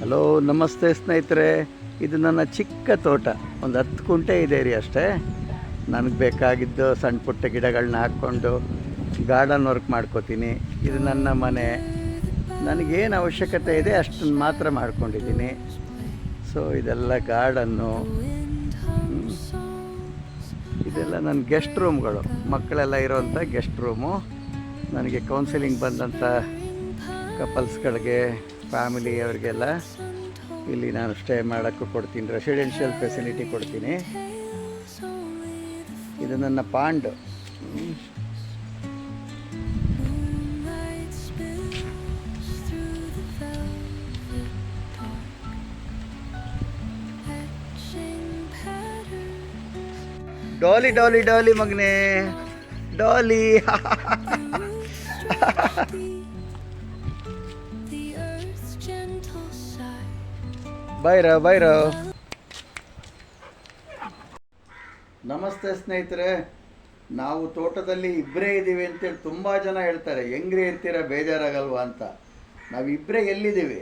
Hello, ನಮಸ್ತೆ ಸ್ನೇಹಿತರೆ. ಇದು ನನ್ನ ಚಿಕ್ಕ ತೋಟ, ಒಂದು 10 ಕುಂಟೆ ಇದೆ ರೀ ಅಷ್ಟೇ. ನನಗೆ ಬೇಕಾಗಿದ್ದು ಸಣ್ಣ ಪುಟ್ಟ ಗಿಡಗಳನ್ನ ಹಾಕ್ಕೊಂಡು ಗಾರ್ಡನ್ ವರ್ಕ್ ಮಾಡ್ಕೋತೀನಿ. ಇದು ನನ್ನ ಮನೆ. ನನಗೇನು ಅವಶ್ಯಕತೆ ಇದೆ ಅಷ್ಟನ್ನು ಮಾತ್ರ ಮಾಡ್ಕೊಂಡಿದ್ದೀನಿ. ಸೊ ಇದೆಲ್ಲ ಗಾರ್ಡನ್ನು, ಇದೆಲ್ಲ ನನ್ನ ಗೆಸ್ಟ್ ರೂಮ್ಗಳು, ಮಕ್ಕಳೆಲ್ಲ ಇರೋವಂಥ ಗೆಸ್ಟ್ ರೂಮು. ನನಗೆ ಕೌನ್ಸಿಲಿಂಗ್ ಬಂದಂಥ ಕಪಲ್ಸ್ಗಳಿಗೆ, ಫ್ಯಾಮಿಲಿಯವರಿಗೆಲ್ಲ ಇಲ್ಲಿ ನಾನು ಸ್ಟೇ ಮಾಡೋಕ್ಕೂ ಕೊಡ್ತೀನಿ, ರೆಸಿಡೆನ್ಷಿಯಲ್ ಫೆಸಿಲಿಟಿ ಕೊಡ್ತೀನಿ. ಇದು ನನ್ನ ಪಾಂಡ್. ಡಾಲಿ ಡಾಲಿ ಡಾಲಿ ಮಗನೇ, ಡಾಲಿ. ಬೈರ. ನಮಸ್ತೆ ಸ್ನೇಹಿತರೆ. ನಾವು ತೋಟದಲ್ಲಿ ಇಬ್ಬರೇ ಇದ್ದೀವಿ ಅಂತೇಳಿ ತುಂಬ ಜನ ಹೇಳ್ತಾರೆ, ಹೆಂಗ್ರಿ ಇರ್ತೀರ, ಬೇಜಾರಾಗಲ್ವಾ ಅಂತ. ನಾವಿಬ್ಬರೇ ಎಲ್ಲಿದ್ದೀವಿ?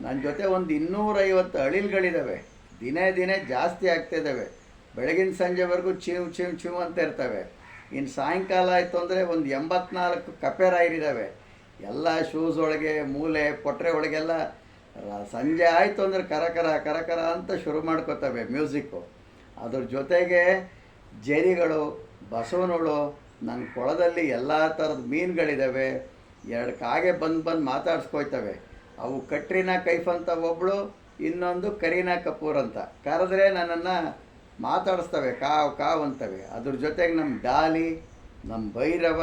ನನ್ನ ಜೊತೆ ಒಂದು 250 ಅಳಿಲ್ಗಳಿದ್ದಾವೆ. ದಿನೇ ಜಾಸ್ತಿ ಆಗ್ತಾಯಿದ್ದಾವೆ. ಬೆಳಗಿನ ಸಂಜೆವರೆಗೂ ಚಿವ್ ಅಂತ ಇರ್ತವೆ. ಇನ್ನು ಸಾಯಂಕಾಲ ಆಯಿತು ಅಂದರೆ ಒಂದು 84 ಕಪೆರಾಯರಿದ್ದಾವೆ. ಎಲ್ಲ ಶೂಸ್ ಒಳಗೆ, ಮೂಲೆ ಪೊಟ್ರೆ ಒಳಗೆಲ್ಲ ಸಂಜೆ ಆಯಿತು ಅಂದರೆ ಕರಕರ ಅಂತ ಶುರು ಮಾಡ್ಕೋತವೆ ಮ್ಯೂಸಿಕ್ಕು. ಅದ್ರ ಜೊತೆಗೆ ಜೇರಿಗಳು, ಬಸವನಗಳು, ನನ್ನ ಕೊಳದಲ್ಲಿ ಎಲ್ಲ ಥರದ ಮೀನುಗಳಿದ್ದಾವೆ. 2 ಕಾಗೆ ಬಂದು ಮಾತಾಡ್ಸ್ಕೊಯ್ತವೆ. ಅವು ಕಟ್ರೀನಾ ಕೈಫ್ ಅಂತ ಒಬ್ಬಳು, ಇನ್ನೊಂದು ಕರೀನಾ ಕಪೂರ್ ಅಂತ. ಕರೆದ್ರೆ ನನ್ನನ್ನು ಮಾತಾಡಿಸ್ತವೆ, ಕಾವ್ ಅಂತವೆ. ಅದ್ರ ಜೊತೆಗೆ ನಮ್ಮ ಡಾಲಿ, ನಮ್ಮ ಭೈರವ,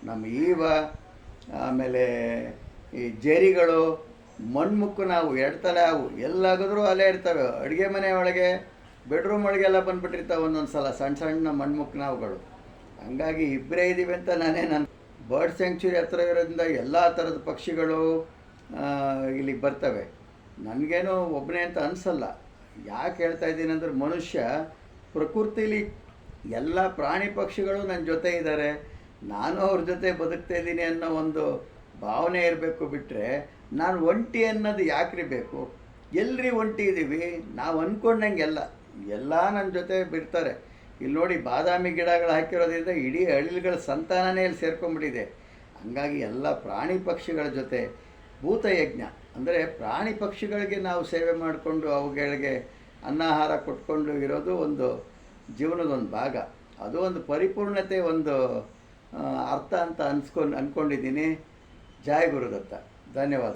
ನಮ್ಮ ಈವ, ಆಮೇಲೆ ಈ ಜೇರಿಗಳು, ಮಣ್ಮುಕ್ಕು ನಾವು 2 ತಲೆ ಅವು ಎಲ್ಲಾಗಿದ್ರೂ ಅಲ್ಲೇ ಇರ್ತವೆ. ಅಡುಗೆ ಮನೆ ಒಳಗೆ, ಬೆಡ್ರೂಮ್ ಒಳಗೆಲ್ಲ ಬಂದುಬಿಟ್ಟಿರ್ತಾವೆ ಒಂದೊಂದು ಸಲ ಸಣ್ಣ ಮಣ್ಮುಕ್ಕು ನಾವುಗಳು. ಹಂಗಾಗಿ ಇಬ್ಬರೇ ಇದ್ದೀವಿ ಅಂತ ನನ್ನ ಬರ್ಡ್ ಸ್ಯಾಂಕ್ಚುರಿ ಹತ್ರ ಇರೋದ್ರಿಂದ ಎಲ್ಲ ಥರದ ಪಕ್ಷಿಗಳು ಇಲ್ಲಿಗೆ ಬರ್ತವೆ. ನನಗೇನು ಒಬ್ಬನೇ ಅಂತ ಅನಿಸಲ್ಲ. ಯಾಕೆ ಹೇಳ್ತಾ ಇದ್ದೀನಿ ಅಂದರೆ, ಮನುಷ್ಯ ಪ್ರಕೃತಿಲಿ ಎಲ್ಲ ಪ್ರಾಣಿ ಪಕ್ಷಿಗಳು ನನ್ನ ಜೊತೆ ಇದ್ದಾರೆ, ನಾನು ಅವ್ರ ಜೊತೆ ಬದುಕ್ತಾ ಇದ್ದೀನಿ ಅನ್ನೋ ಒಂದು ಭಾವನೆ ಇರಬೇಕು. ಬಿಟ್ಟರೆ ನಾನು ಒಂಟಿ ಅನ್ನೋದು ಯಾಕ್ರಿ ಬೇಕು? ಎಲ್ರಿ ಒಂಟಿ ಇದ್ದೀವಿ ನಾವು ಅಂದ್ಕೊಂಡಂಗೆಲ್ಲ ಎಲ್ಲ ನನ್ನ ಜೊತೆ ಬಿಡ್ತಾರೆ. ಇಲ್ಲಿ ನೋಡಿ, ಬಾದಾಮಿ ಗಿಡಗಳು ಹಾಕಿರೋದ್ರಿಂದ ಇಡೀ ಅಳಿಲ್ಗಳ ಸಂತಾನನೇ ಇಲ್ಲಿ ಸೇರ್ಕೊಂಡ್ಬಿಟ್ಟಿದೆ. ಹಂಗಾಗಿ ಎಲ್ಲ ಪ್ರಾಣಿ ಪಕ್ಷಿಗಳ ಜೊತೆ ಭೂತಯಜ್ಞ ಅಂದರೆ ಪ್ರಾಣಿ ಪಕ್ಷಿಗಳಿಗೆ ನಾವು ಸೇವೆ ಮಾಡಿಕೊಂಡು ಅವುಗಳಿಗೆ ಅನ್ನಾಹಾರ ಕೊಟ್ಕೊಂಡು ಇರೋದು ಒಂದು ಜೀವನದೊಂದು ಭಾಗ. ಅದು ಒಂದು ಪರಿಪೂರ್ಣತೆ, ಒಂದು ಅರ್ಥ ಅಂತ ಅಂದ್ಕೊಂಡಿದ್ದೀನಿ. ಜಯ ಗುರುದತ್ತ. ಧನ್ಯವಾದ.